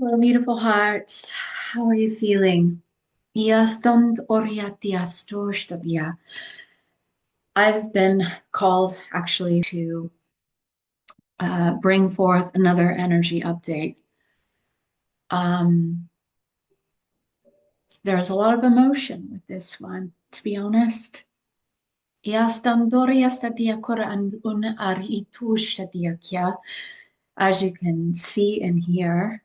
Hello, beautiful hearts. How are you feeling? I've been called actually to bring forth another energy update. There's a lot of emotion with this one, to be honest. As you can see and hear,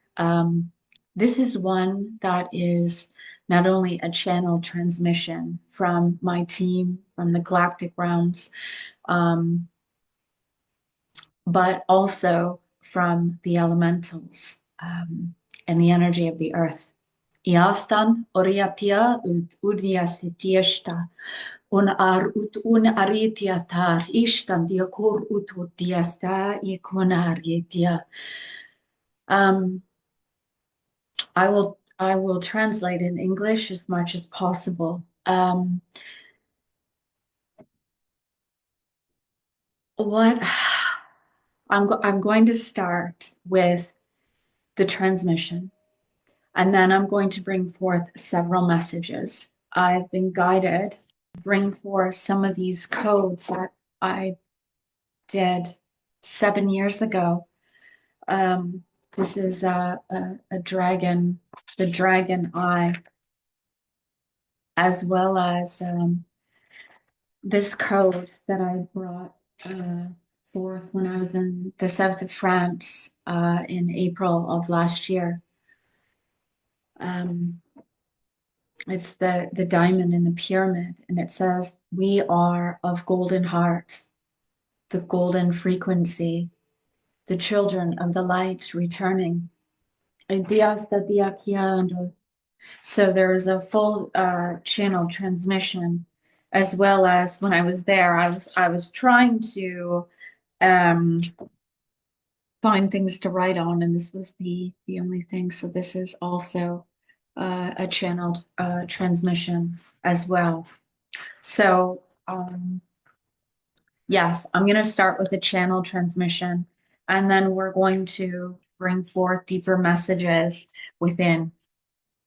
this is one that is not only a channel transmission from my team, from the galactic realms, but also from the elementals and the energy of the earth. Iastan oriatia ut udiasitiesta un ar ut un aritiatar ishtan diakor ut diasta ikonarietia. I will translate in English as much as possible. What I'm going to start with the transmission, and then I'm going to bring forth several messages. I've been guided to bring forth some of these codes that I did 7 years ago. This is a dragon, the dragon eye, as well as this code that I brought forth when I was in the south of France in April of last year. It's the diamond in the pyramid, and it says, "We are of golden hearts, the golden frequency, the children of the light returning." So there is a full channel transmission, as well as when I was there, I was trying to um, find things to write on, and this was the only thing. So this is also a channeled transmission as well. So yes, I'm going to start with the channel transmission, and then we're going to bring forth deeper messages within.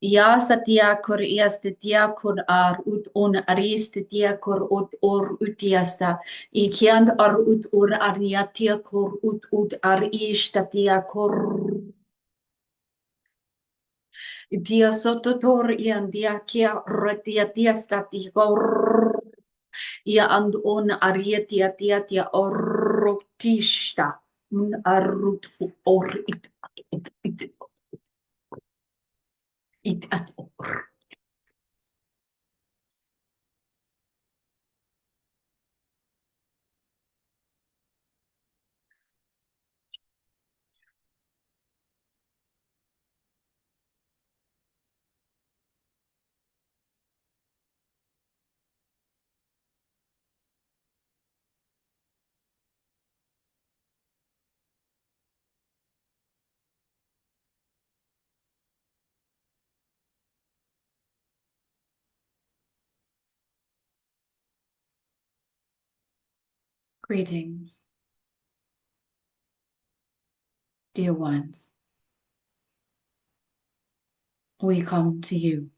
Ya satia kur iastitia kur ar ut un aristitia kur ut or utiasta. Ikiand ar ut ur ariatia kur ut ar istatia kur. Dia sototor ian dia kia ratia tia stati kor. Ia and on arietia tia tia orotista. Un arut or it at or. Greetings, dear ones. We come to you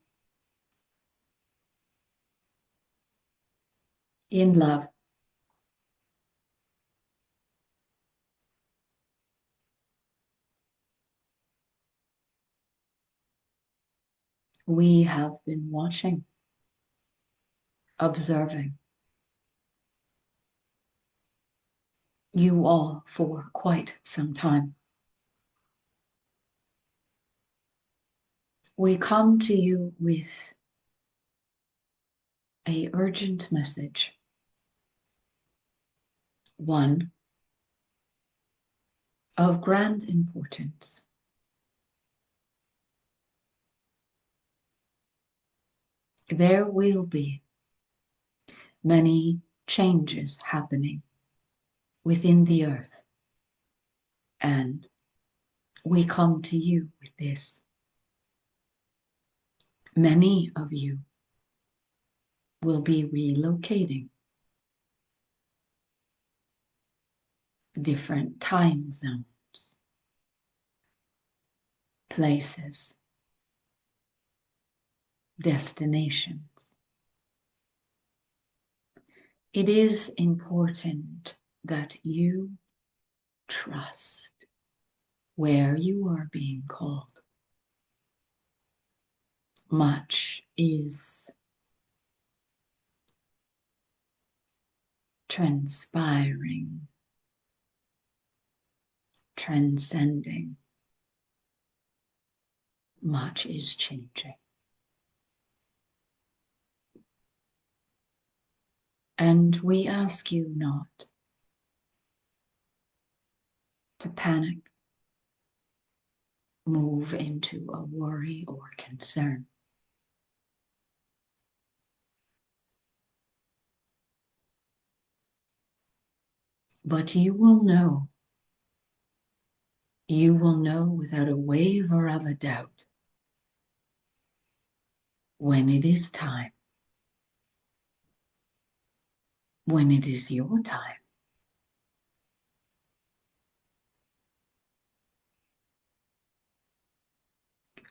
in love. We have been watching, observing you all for quite some time. We come to you with an urgent message. One of grand importance. There will be many changes happening within the earth, and we come to you with this. Many of you will be relocating different time zones, places, destinations. It is important that you trust where you are being called. Much is transpiring, transcending. Much is changing. And we ask you not to panic, move into a worry or concern. But you will know without a waver of a doubt when it is time, when it is your time.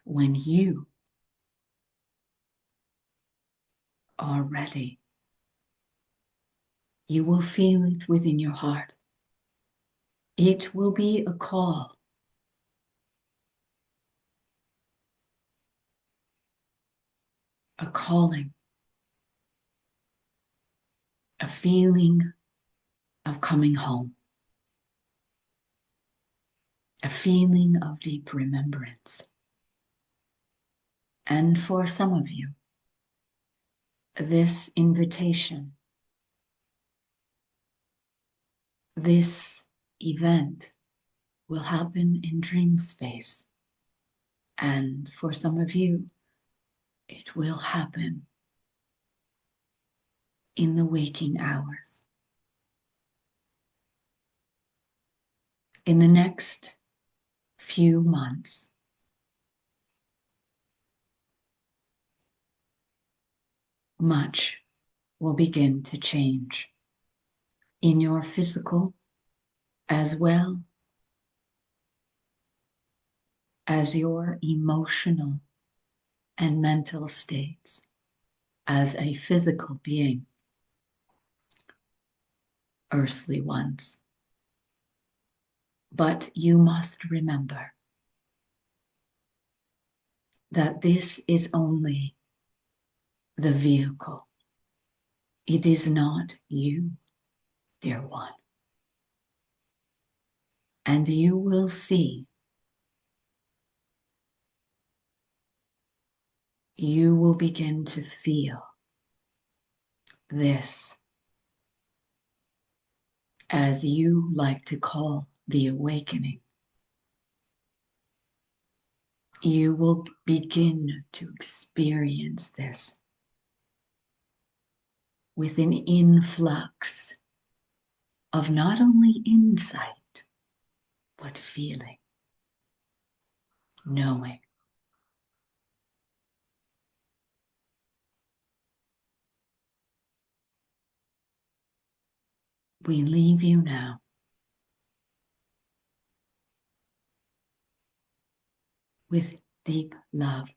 When you are ready, you will feel it within your heart. It will be a call, a calling, a feeling of coming home, a feeling of deep remembrance. And for some of you, this invitation, this event will happen in dream space. And for some of you, it will happen in the waking hours. In the next few months, much will begin to change in your physical as well as your emotional and mental states as a physical being, earthly ones. But you must remember that this is only the vehicle. It is not you, dear one. And you will see, you will begin to feel this, as you like to call the awakening. You will begin to experience this with an influx of not only insight, but feeling, knowing. We leave you now with deep love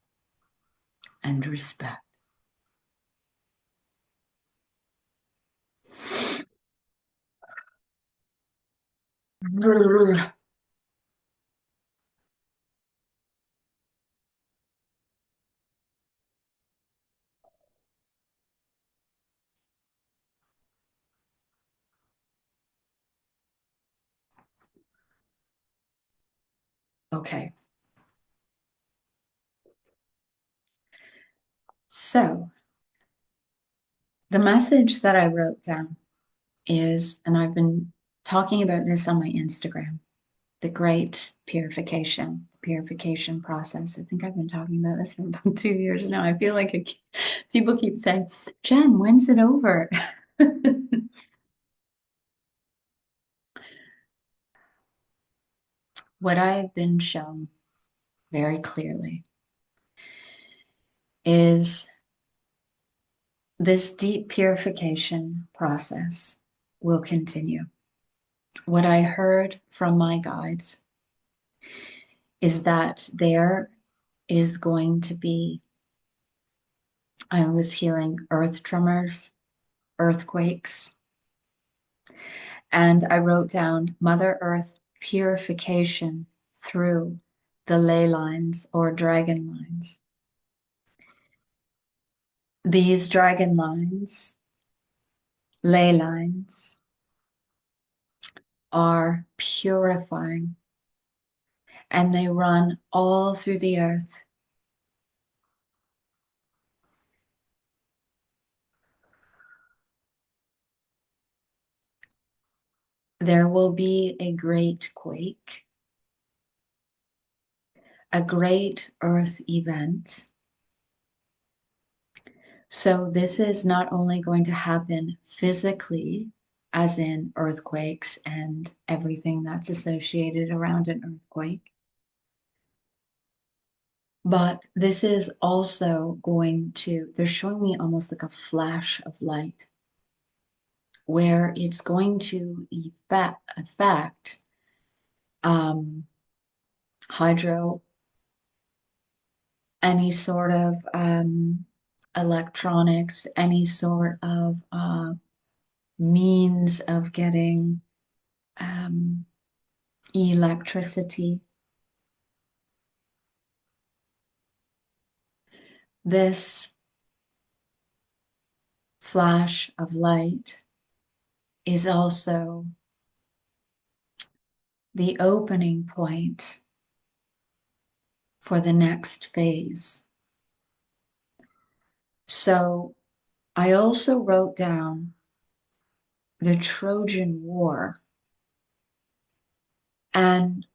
and respect. Okay. So the message that I wrote down is, and I've been talking about this on my Instagram, the great purification process. I think I've been talking about this for about 2 years now. I feel like people keep saying, Jen, when's it over? What I've been shown very clearly is this deep purification process will continue. What I heard from my guides is that there is going to be, I was hearing earth tremors, earthquakes, and I wrote down Mother Earth purification through the ley lines or dragon lines. These dragon lines, ley lines, are purifying and they run all through the earth. There will be a great quake, a great earth event. So this is not only going to happen physically, as in earthquakes and everything that's associated around an earthquake, but this is also going to, they're showing me almost like a flash of light where it's going to affect hydro, any sort of electronics, any sort of means of getting um, electricity. This flash of light is also the opening point for the next phase. So I also wrote down the Trojan War. And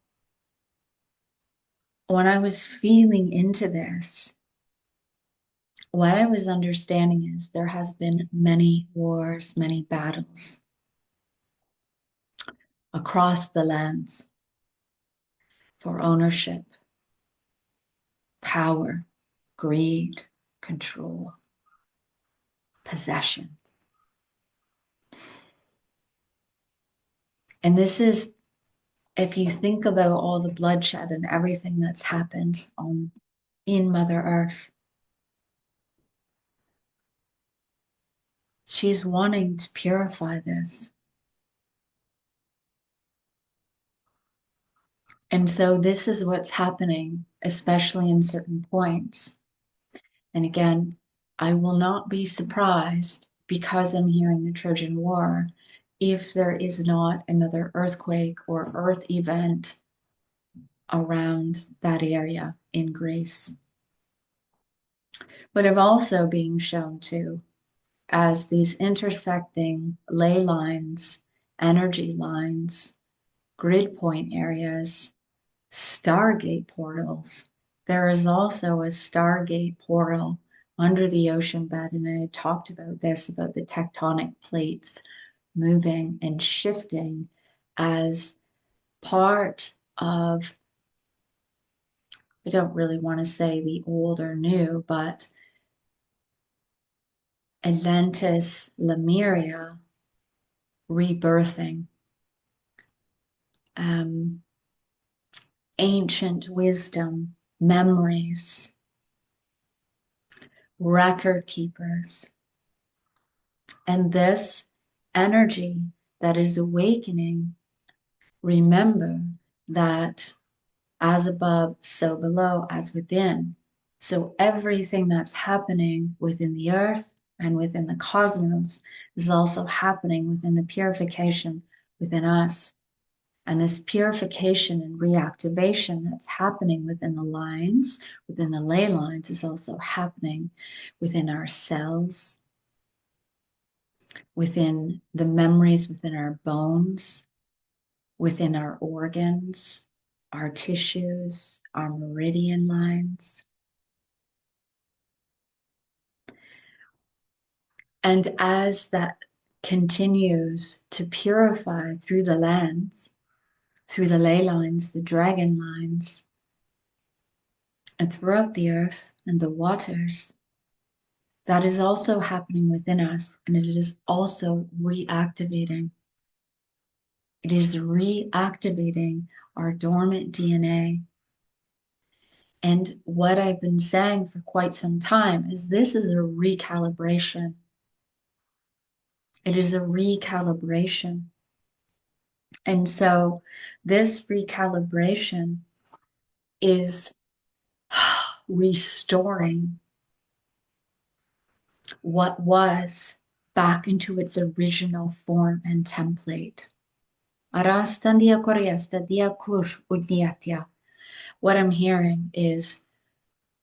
when I was feeling into this, what I was understanding is there has been many wars, many battles across the lands for ownership, power, greed, control, possession. And this is, if you think about all the bloodshed and everything that's happened in Mother Earth, she's wanting to purify this. And so this is what's happening, especially in certain points. And again, I will not be surprised because I'm hearing the Trojan War if there is not another earthquake or earth event around that area in Greece. But I've also being shown to as these intersecting ley lines, energy lines, grid point areas, stargate portals. There is also a stargate portal under the ocean bed, and I talked about this, about the tectonic plates moving and shifting as part of, I don't really want to say the old or new, but Atlantis, Lemuria, rebirthing, um, ancient wisdom, memories, record keepers. And this energy that is awakening, remember that as above, so below, as within. So everything that's happening within the earth and within the cosmos is also happening within the purification within us. And this purification and reactivation that's happening within the lines, within the ley lines, is also happening within our cells, within the memories, within our bones, within our organs, our tissues, our meridian lines. And as that continues to purify through the lands, through the ley lines, the dragon lines, and throughout the earth and the waters, that is also happening within us, and it is also reactivating. It is reactivating our dormant DNA, And what I've been saying for quite some time is this is a recalibration. It is a recalibration. And so this recalibration is restoring what was back into its original form and template. What I'm hearing is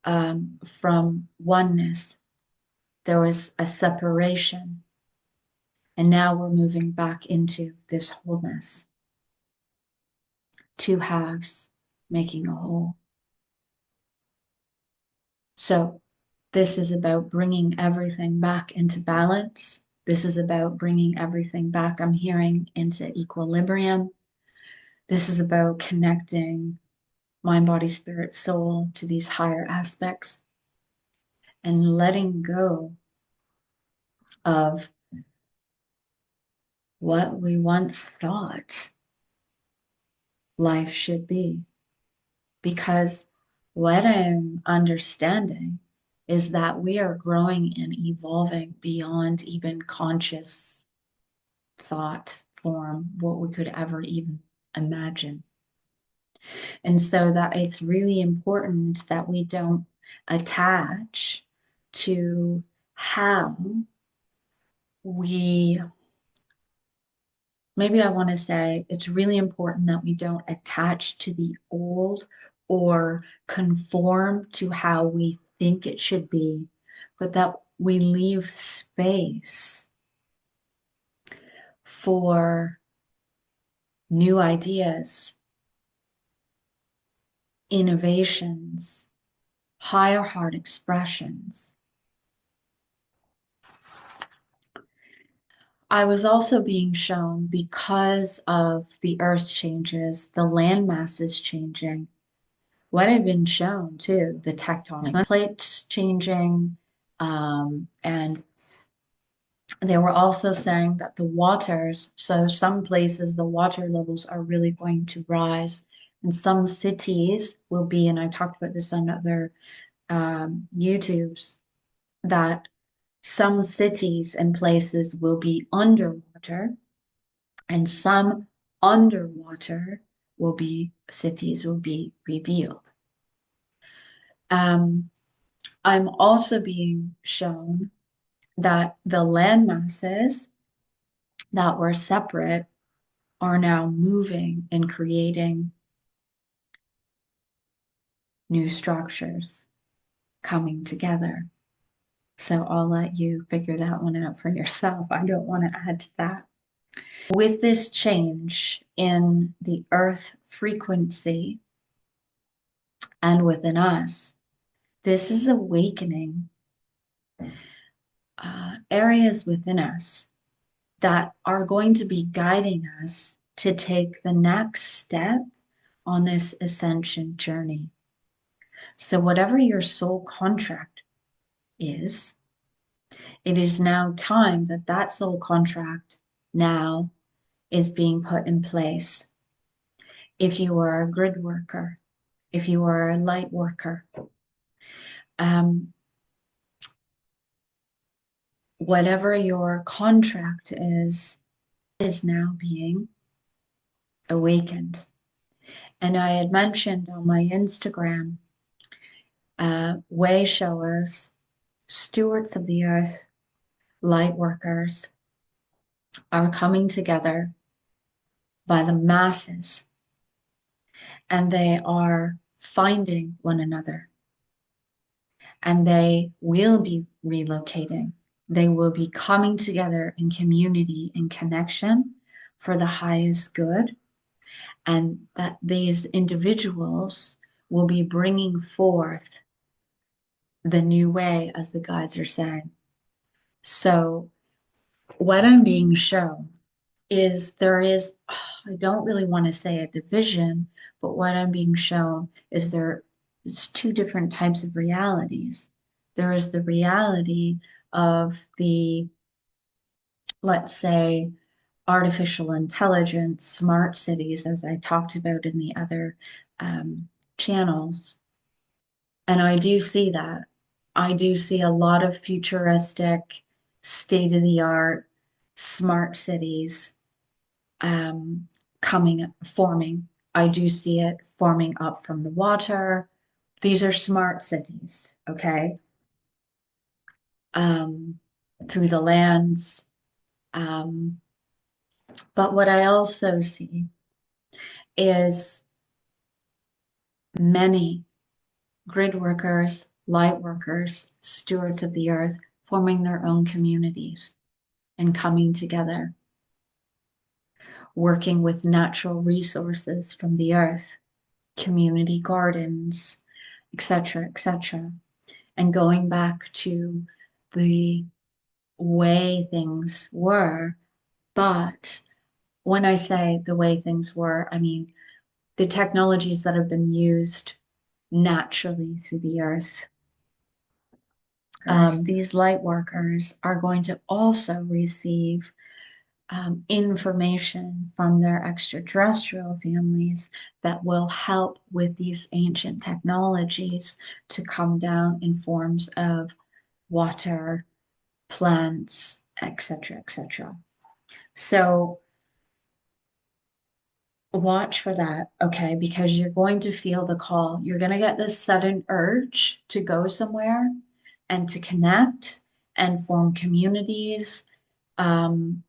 from oneness, there was a separation, and now we're moving back into this wholeness. Two halves making a whole. So this is about bringing everything back into balance. This is about bringing everything back, I'm hearing, into equilibrium. This is about connecting mind, body, spirit, soul to these higher aspects and letting go of what we once thought life should be. Because what I'm understanding is that we are growing and evolving beyond even conscious thought form, what we could ever even imagine. And so that it's really important that we don't attach to how we, maybe I want to say it's really important that we don't attach to the old or conform to how we think it should be, but that we leave space for new ideas, innovations, higher heart expressions. I was also being shown because of the earth changes, the land mass is changing. What I've been shown too, the tectonic plates changing, and they were also saying that the waters, so some places the water levels are really going to rise, and some cities will be, and I talked about this on other YouTubes, that some cities and places will be underwater, and some underwater will be cities will be revealed. I'm also being shown that the land masses that were separate are now moving and creating new structures coming together. So I'll let you figure that one out for yourself. I don't want to add to that. With this change in the earth frequency and within us, this is awakening areas within us that are going to be guiding us to take the next step on this ascension journey. So, whatever your soul contract is, it is now time that that soul contract now is being put in place. If you are a grid worker, if you are a light worker, whatever your contract is now being awakened. And I had mentioned on my Instagram, way showers, stewards of the earth, light workers are coming together by the masses, and they are finding one another, and they will be relocating. They will be coming together in community and connection for the highest good, and that these individuals will be bringing forth the new way, as the guides are saying. So what I'm being shown is there is, I don't really want to say a division, but what I'm being shown is there is two different types of realities. There is the reality of the, let's say, artificial intelligence, smart cities, as I talked about in the other channels. And I do see that. I do see a lot of futuristic, state-of-the-art, smart cities um, forming. I do see it forming up from the water. These are smart cities, okay? Um, through the lands. Um, but what I also see is many grid workers, light workers, stewards of the earth forming their own communities and coming together, working with natural resources from the earth, community gardens, etc., etc., and going back to the way things were. But when I say the way things were, I mean the technologies that have been used naturally through the earth. These light workers are going to also receive information from their extraterrestrial families that will help with these ancient technologies to come down in forms of water, plants, etc., etc. So watch for that, okay? Because you're going to feel the call. You're going to get this sudden urge to go somewhere and to connect and form communities. Um,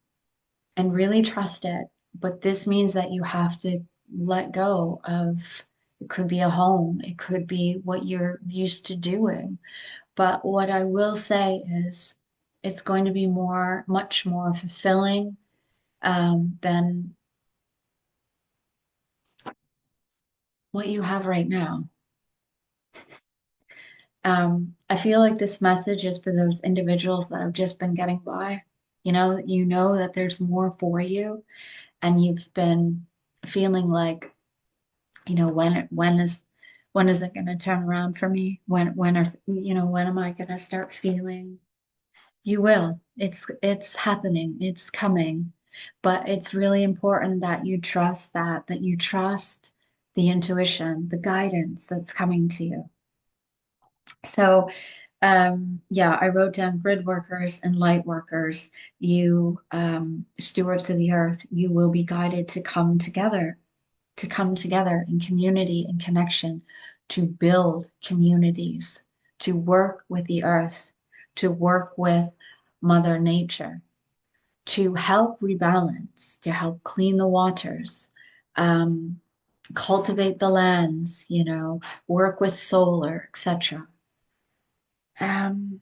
and really trust it. But this means that you have to let go of it could be a home, it could be what you're used to doing. But what I will say is it's going to be much more fulfilling than what you have right now. I feel like this message is for those individuals that have just been getting by. You know that there's more for you, and you've been feeling like when is it going to turn around for me? When am I going to start feeling? You will. It's happening. It's coming. But it's really important that you trust that you trust the intuition, the guidance that's coming to you. So, yeah, I wrote down grid workers and light workers. You, stewards of the earth, you will be guided to come together in community and connection, to build communities, to work with the earth, to work with Mother Nature, to help rebalance, to help clean the waters, um, cultivate the lands, work with solar, etc. Um,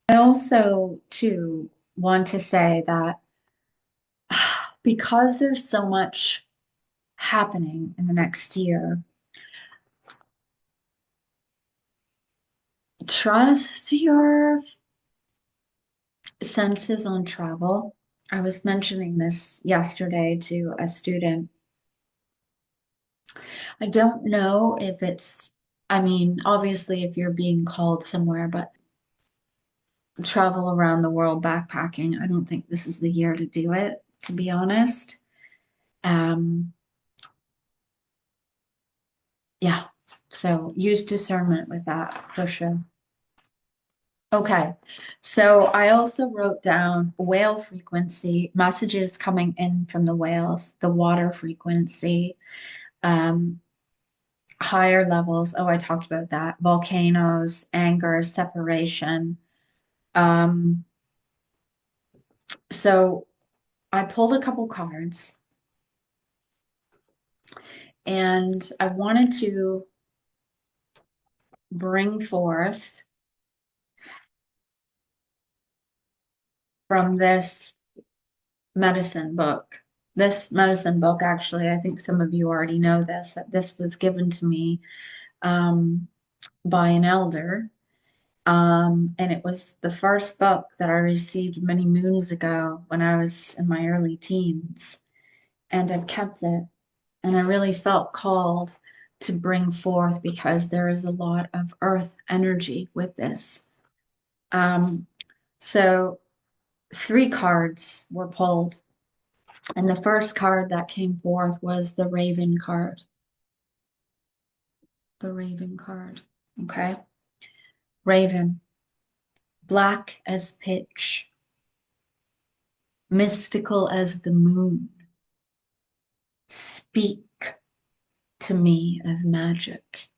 I also, too, want to say that because there's so much happening in the next year, trust your senses on travel. I was mentioning this yesterday to a student. I don't know if I mean, obviously, if you're being called somewhere, but travel around the world backpacking, I don't think this is the year to do it, to be honest. Um, yeah, so use discernment with that for sure. Okay, so I also wrote down whale frequency, messages coming in from the whales, the water frequency, um, higher levels. Oh, I talked about that. Volcanoes, anger, separation. Um, so I pulled a couple cards and I wanted to bring forth from this medicine book. This medicine book, actually, I think some of you already know this, that this was given to me um, by an elder. And it was the first book that I received many moons ago when I was in my early teens. And I've kept it. And I really felt called to bring forth because there is a lot of earth energy with this. Um, so three cards were pulled. And the first card that came forth was the Raven card. The Raven card. Okay. Raven, black as pitch, mystical as the moon. Speak to me of magic.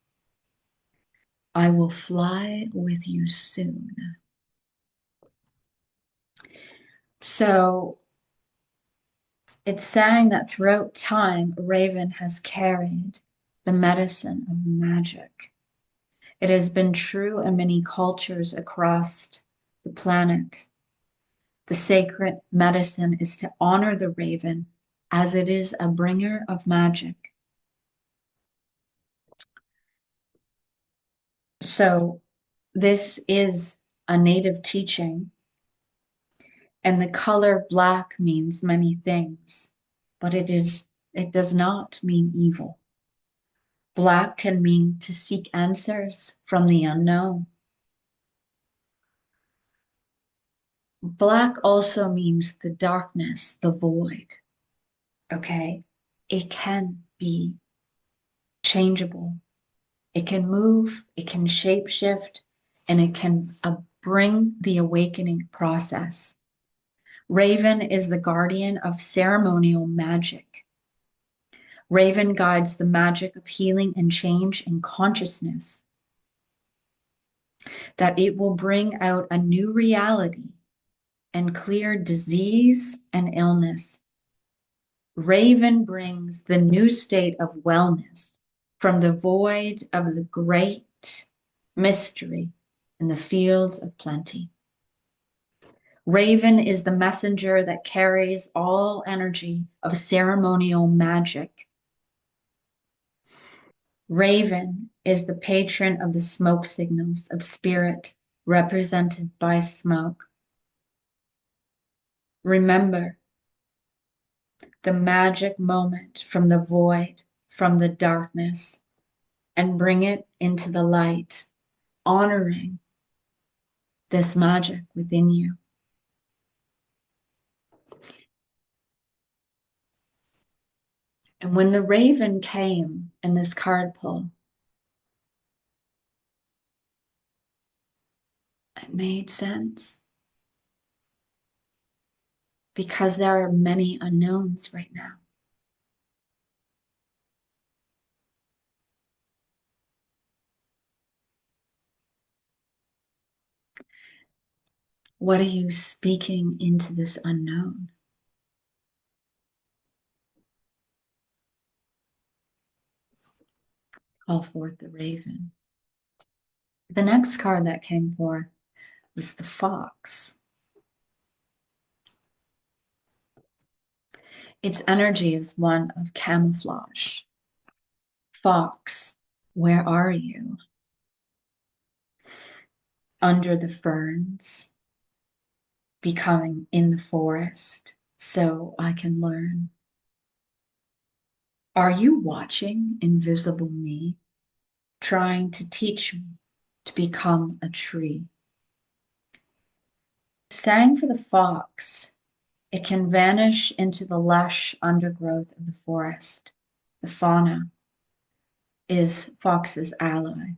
I will fly with you soon. So it's saying that throughout time, Raven has carried the medicine of magic. It has been true in many cultures across the planet. The sacred medicine is to honor the raven as it is a bringer of magic. So this is a native teaching, and the color black means many things, but it does not mean evil. Black can mean to seek answers from the unknown. Black also means the darkness, the void. Okay? It can be changeable. It can move, it can shapeshift, and it can bring the awakening process. Raven is the guardian of ceremonial magic. Raven guides the magic of healing and change in consciousness, that it will bring out a new reality and clear disease and illness. Raven brings the new state of wellness from the void of the great mystery in the fields of plenty. Raven is the messenger that carries all energy of ceremonial magic. Raven is the patron of the smoke signals of spirit represented by smoke. Remember the magic moment from the void, from the darkness, and bring it into the light, honoring this magic within you. And when the raven came in this card pull, it made sense because there are many unknowns right now. What are you speaking into this unknown? Call forth the raven. The next card that came forth was the fox. Its energy is one of camouflage. Fox, where are you? Under the ferns, becoming in the forest, so I can learn. Are you watching invisible me, trying to teach me to become a tree? Sang for the fox, it can vanish into the lush undergrowth of the forest. The fauna is fox's ally.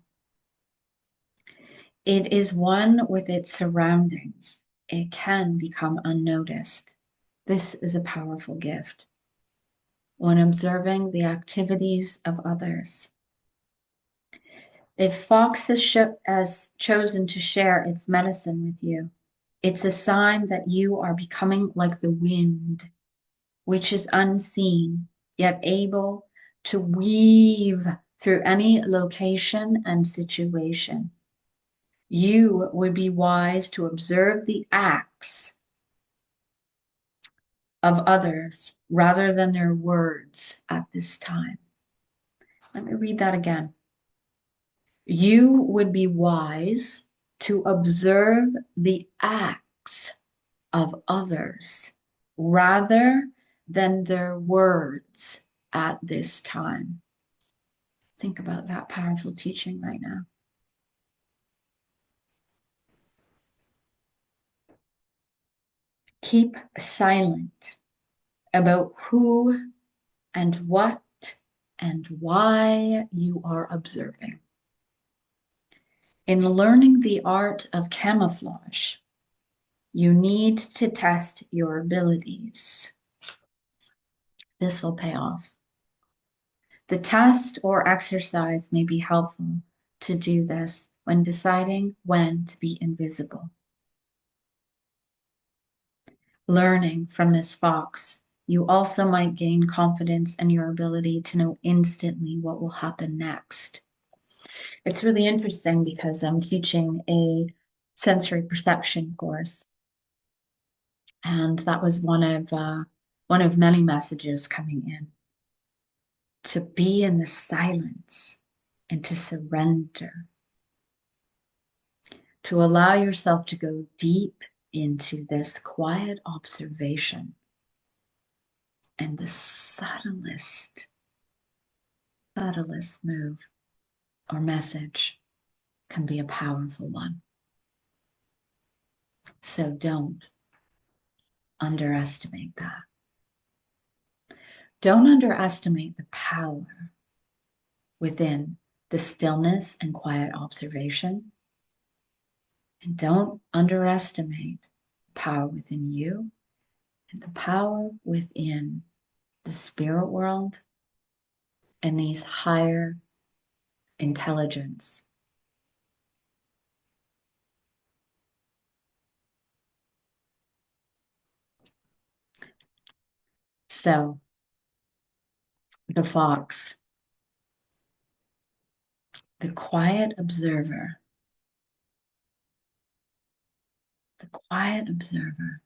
It is one with its surroundings. It can become unnoticed. This is a powerful gift. When observing the activities of others. If fox has chosen to share its medicine with you, it's a sign that you are becoming like the wind, which is unseen, yet able to weave through any location and situation. You would be wise to observe the acts of others rather than their words at this time. Let me read that again. You would be wise to observe the acts of others rather than their words at this time. Think about that powerful teaching right now. Keep silent about who and what and why you are observing. In learning the art of camouflage, you need to test your abilities. This will pay off. The test or exercise may be helpful to do this when deciding when to be invisible. Learning from this fox, you also might gain confidence in your ability to know instantly what will happen next. It's really interesting because I'm teaching a sensory perception course, and that was one of many messages coming in, to be in the silence and to surrender, to allow yourself to go deep into this quiet observation. And the subtlest move or message can be a powerful one. So don't underestimate that. Don't underestimate the power within the stillness and quiet observation. And don't underestimate the power within you and the power within the spirit world and these higher intelligence. So, the fox, the quiet observer, the quiet observer,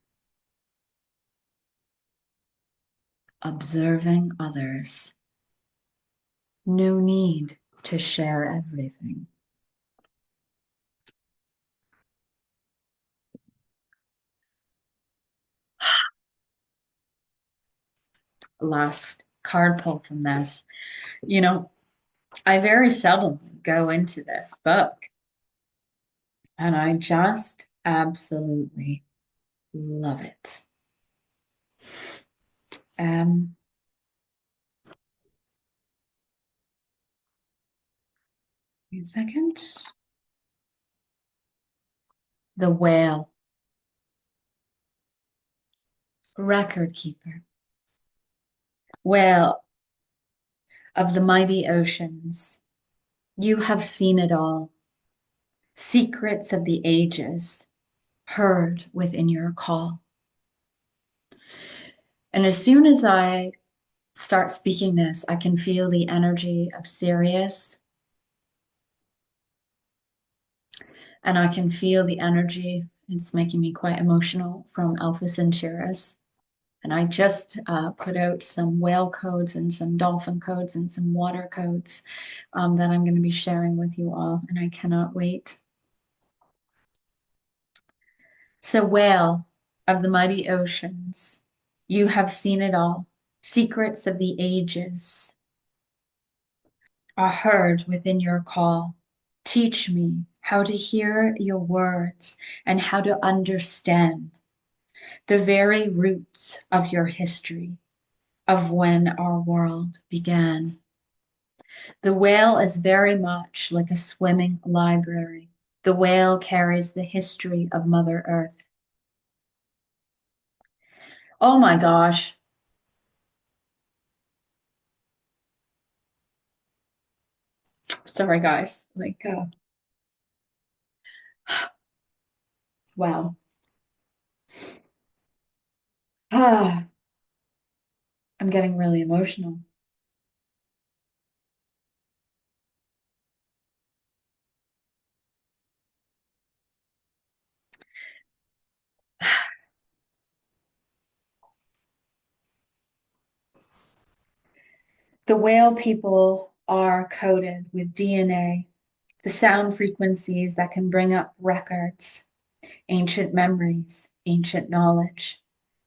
observing others. No need to share everything. Last card pull from this. You know, I very seldom go into this book, and I just absolutely love it. Um, Wait a second. The whale, record keeper, whale of the mighty oceans. You have seen it all. Secrets of the ages, heard within your call. And as soon as I start speaking this, I can feel the energy of Sirius, and I can feel the energy, it's making me quite emotional, from Alpha Centaurus. And I just put out some whale codes and some dolphin codes and some water codes that I'm going to be sharing with you all, and I cannot wait. So, whale of the mighty oceans, you have seen it all. Secrets of the ages are heard within your call. Teach me how to hear your words and how to understand the very roots of your history, of when our world began. The whale is very much like a swimming library. The whale carries the history of Mother Earth. Oh my gosh. Sorry, guys. Wow. Ah, I'm getting really emotional. The whale people are coded with DNA, the sound frequencies that can bring up records, ancient memories, ancient knowledge.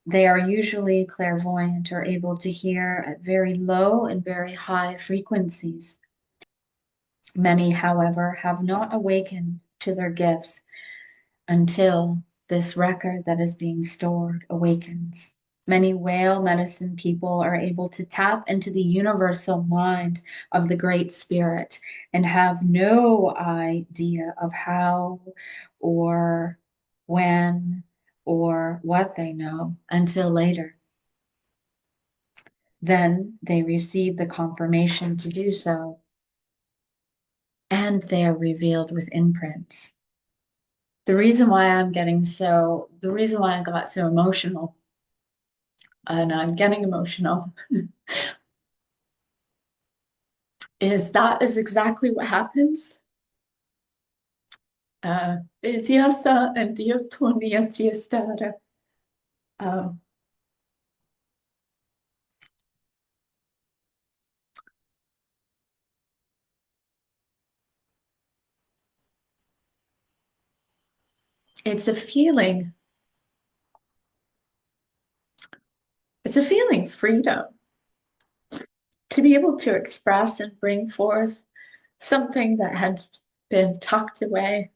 They are usually clairvoyant or able to hear at very low and very high frequencies. Many, however, have not awakened to their gifts until this record that is being stored awakens. Many whale medicine people are able to tap into the universal mind of the Great Spirit and have no idea of how or when or what they know until later. Then they receive the confirmation to do so, and they are revealed with imprints. The reason why I got so emotional, and I'm getting emotional, is that is exactly what happens. Diasta and Diotonia Siestara. Um, it's a feeling, it's a feeling freedom to be able to express and bring forth something that had been tucked away.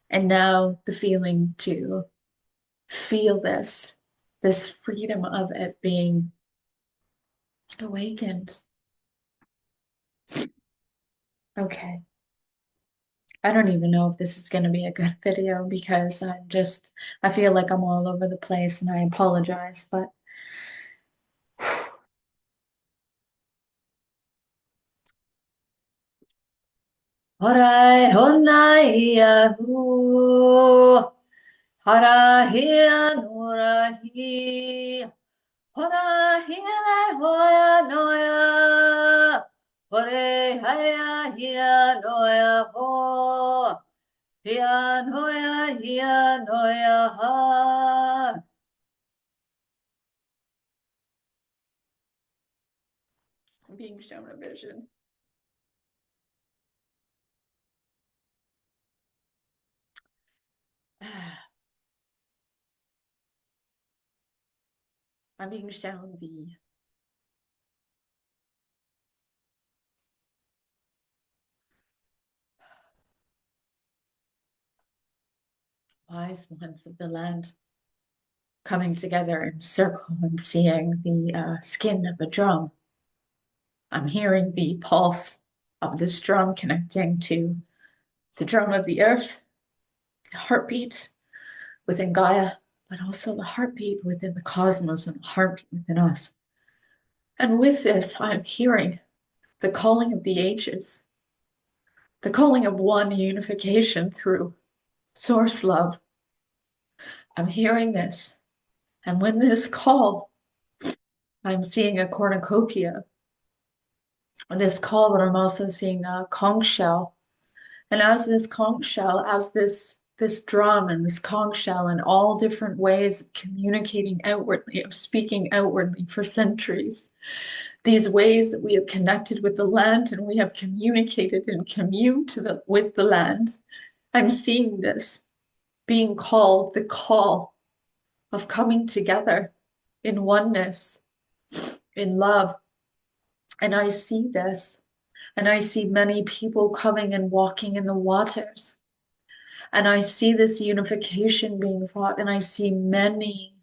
And now the feeling to feel this freedom of it being awakened. Okay. I don't even know if this is going to be a good video because I feel like I'm all over the place and I apologize, but Horai honai hu, harahi norahi, horahi hoya noya, hore haya hia noya ho, hia noya ha. I'm being shown a vision. I'm being shown the wise ones of the land coming together in a circle and seeing the skin of a drum. I'm hearing the pulse of this drum connecting to the drum of the earth, the heartbeat within Gaia, but also the heartbeat within the cosmos and the heartbeat within us. And with this, I'm hearing the calling of the ages, the calling of one unification through source love. I'm hearing this. And when this call, I'm seeing a cornucopia on this call, but I'm also seeing a conch shell. And as this conch shell, as this drum and this conch shell in all different ways of communicating outwardly, of speaking outwardly for centuries, these ways that we have connected with the land and we have communicated and communed with the land, I'm seeing this being called the call of coming together in oneness, in love. And I see this, and I see many people coming and walking in the waters. And I see this unification being fought, and I see many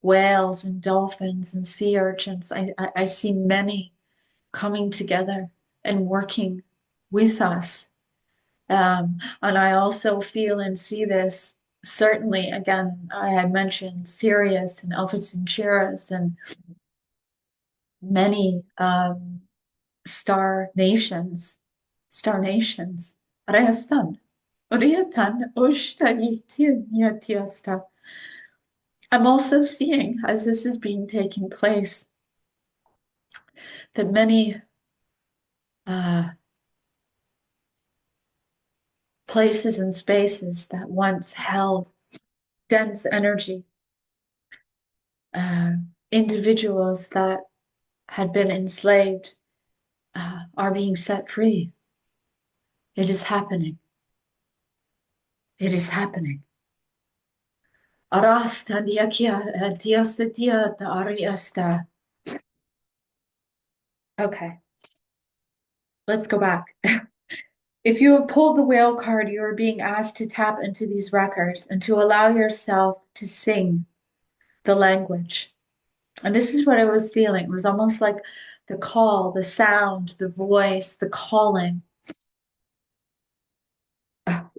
whales and dolphins and sea urchins. I see many coming together and working with us. And I also feel and see this. Certainly, again, I had mentioned Sirius and Alpha Centaurus and many star nations. Restan, Riatan, Ushtagitiasta. I'm also seeing, as this is being taking place, that many uh, places and spaces that once held dense energy, uh, individuals that had been enslaved, are being set free. It is happening. It is happening. Arasta diakia diasta dia da ariasta. Okay, let's go back. If you have pulled the whale card, you are being asked to tap into these records and to allow yourself to sing the language. And this is what I was feeling. It was almost like the call, the sound, the voice, the calling.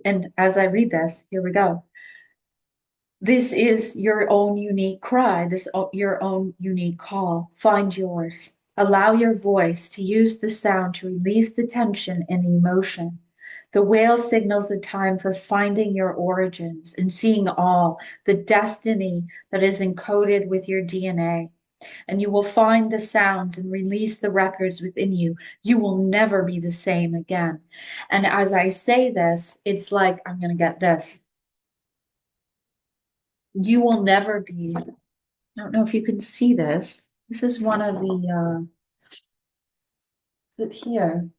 And as I read this, here we go. This is your own unique cry, your own unique call. Find yours. Allow your voice to use the sound to release the tension and emotion. The whale signals the time for finding your origins and seeing all the destiny that is encoded with your DNA. And you will find the sounds and release the records within you. You will never be the same again. And as I say this, it's like, I'm going to get this. You will never be. I don't know if you can see this. This is one of but here,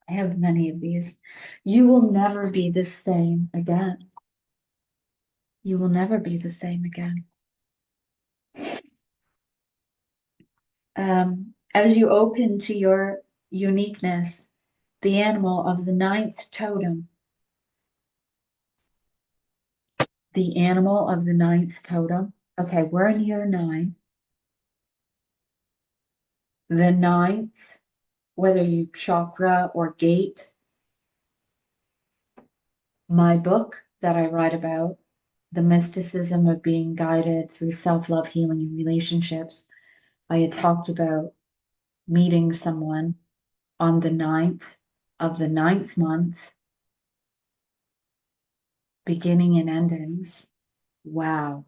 I have many of these. You will never be the same again. You will never be the same again. As you open to your uniqueness, the animal of the ninth totem, the animal of the ninth totem. Okay, we're in year nine. The ninth, whether you chakra or gate, my book that I write about, the mysticism of being guided through self-love, healing, and relationships. I had talked about meeting someone on the ninth of the ninth month, beginning and endings. Wow.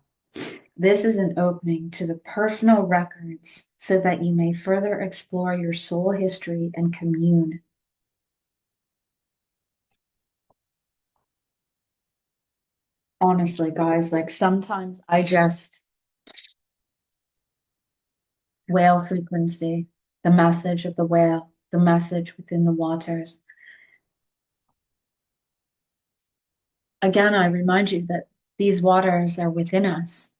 This is an opening to the personal records so that you may further explore your soul history and commune. Honestly, guys, like sometimes I just whale frequency, the message of the whale, the message within the waters. Again, I remind you that these waters are within us.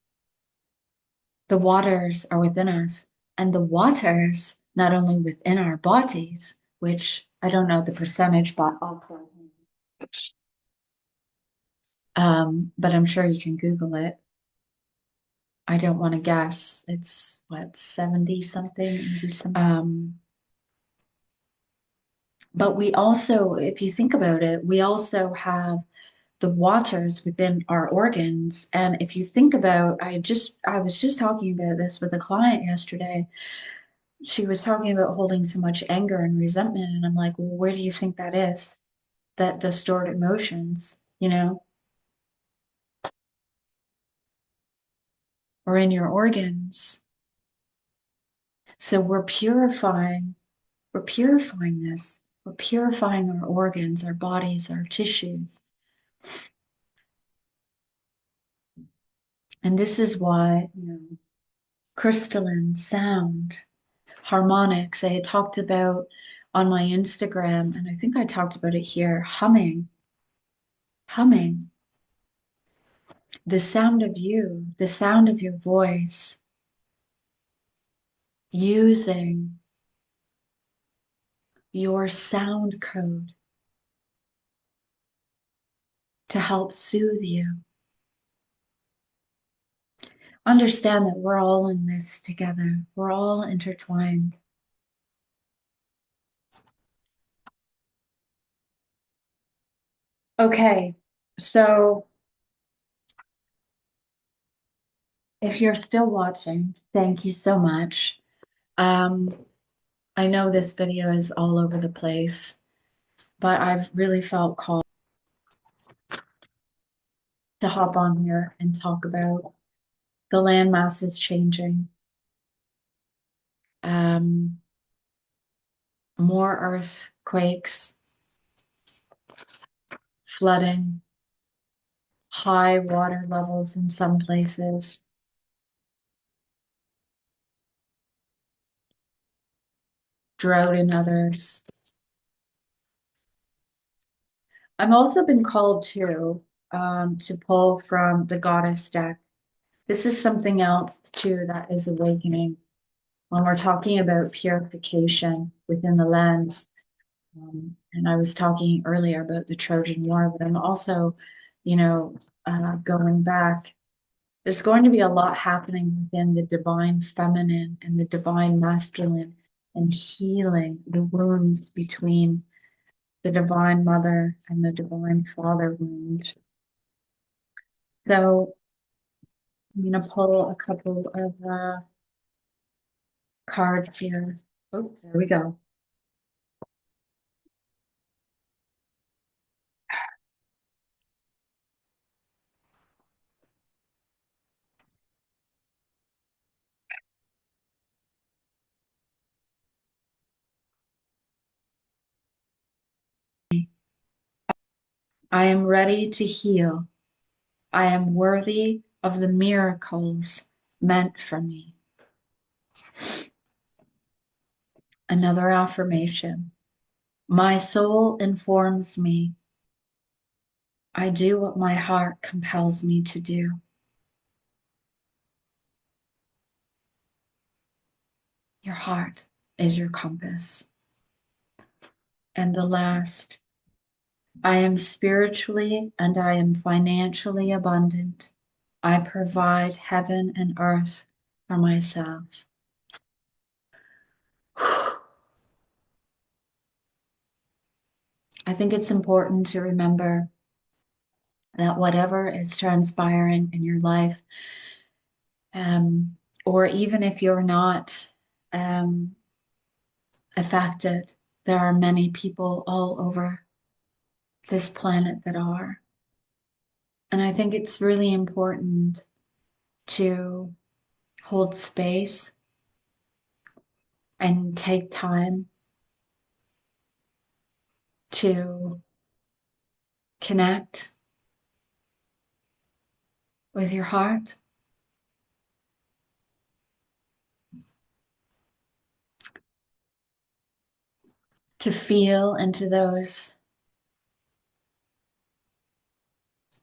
The waters are within us, and the waters not only within our bodies, which I don't know the percentage, but but I'm sure you can Google it. I don't want to guess. It's what, 70 something, 80 something. But we also, if you think about it, we also have the waters within our organs. And if you think about, I was just talking about this with a client yesterday. She was talking about holding so much anger and resentment. And I'm like, well, where do you think that is? That the stored emotions, or in your organs. So we're purifying this. We're purifying our organs, our bodies, our tissues. And this is why, crystalline sound, harmonics, I had talked about on my Instagram, and I think I talked about it here, humming, the sound of you, the sound of your voice, using your sound code to help soothe you. Understand that we're all in this together. We're all intertwined. Okay, so if you're still watching, thank you so much. Um, I know this video is all over the place, but I've really felt called to hop on here and talk about the land masses changing, um, more earthquakes, flooding, high water levels in some places, drought in others. I've also been called to pull from the goddess deck. This is something else too that is awakening when we're talking about purification within the lens. And I was talking earlier about the Trojan War, but I'm also, going back. there's going to be a lot happening within the divine feminine and the divine masculine and healing the wounds between the divine mother and the divine father wound. So I'm going to pull a couple of cards here. Oh, there we go. I am ready to heal. I am worthy of the miracles meant for me. Another affirmation. My soul informs me. I do what my heart compels me to do. Your heart is your compass. And the last, I am spiritually and I am financially abundant. I provide heaven and earth for myself. I think it's important to remember that whatever is transpiring in your life, or even if you're not affected, there are many people all over this planet that are. And I think it's really important to hold space and take time to connect with your heart, to feel into those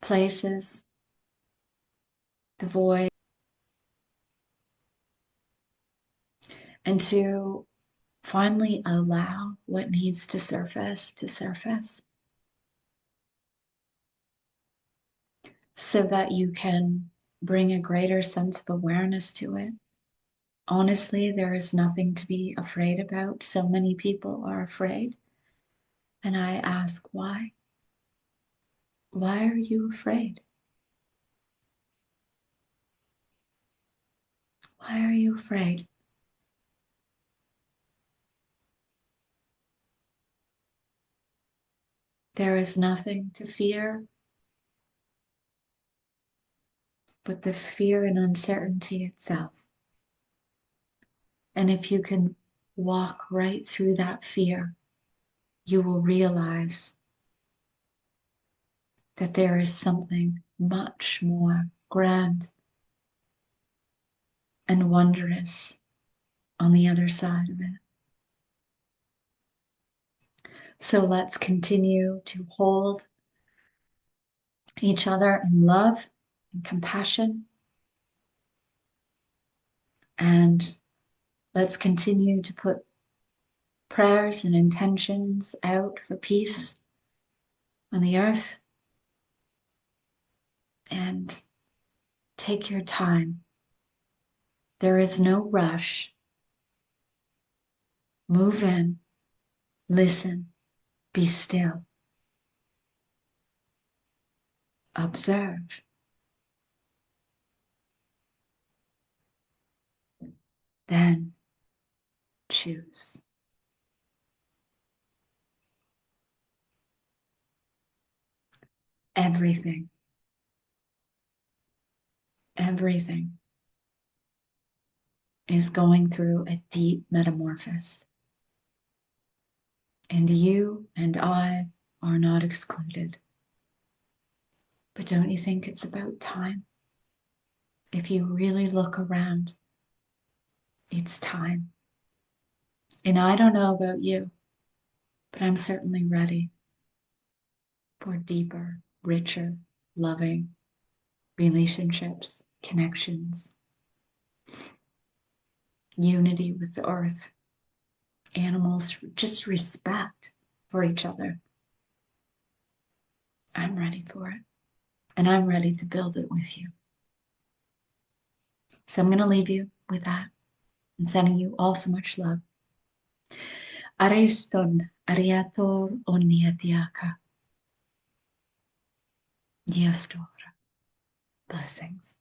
places, the void, and to finally allow what needs to surface, so that you can bring a greater sense of awareness to it. Honestly, there is nothing to be afraid about. So many people are afraid. And I ask, why? Why are you afraid? Why are you afraid? There is nothing to fear but the fear and uncertainty itself. And if you can walk right through that fear, you will realize that there is something much more grand and wondrous on the other side of it. So let's continue to hold each other in love and compassion. And let's continue to put prayers and intentions out for peace on the earth. And take your time. There is no rush. Move in, listen, be still, observe. Then choose. Everything, everything is going through a deep metamorphosis. And you and I are not excluded. But don't you think it's about time? If you really look around, it's time. And I don't know about you, but I'm certainly ready for deeper, richer, loving relationships, connections, unity with the earth, animals, just respect for each other. I'm ready for it. And I'm ready to build it with you. So I'm going to leave you with that and sending you all so much love. Ariston, Ariator Oniatiaka. Diastor. Blessings.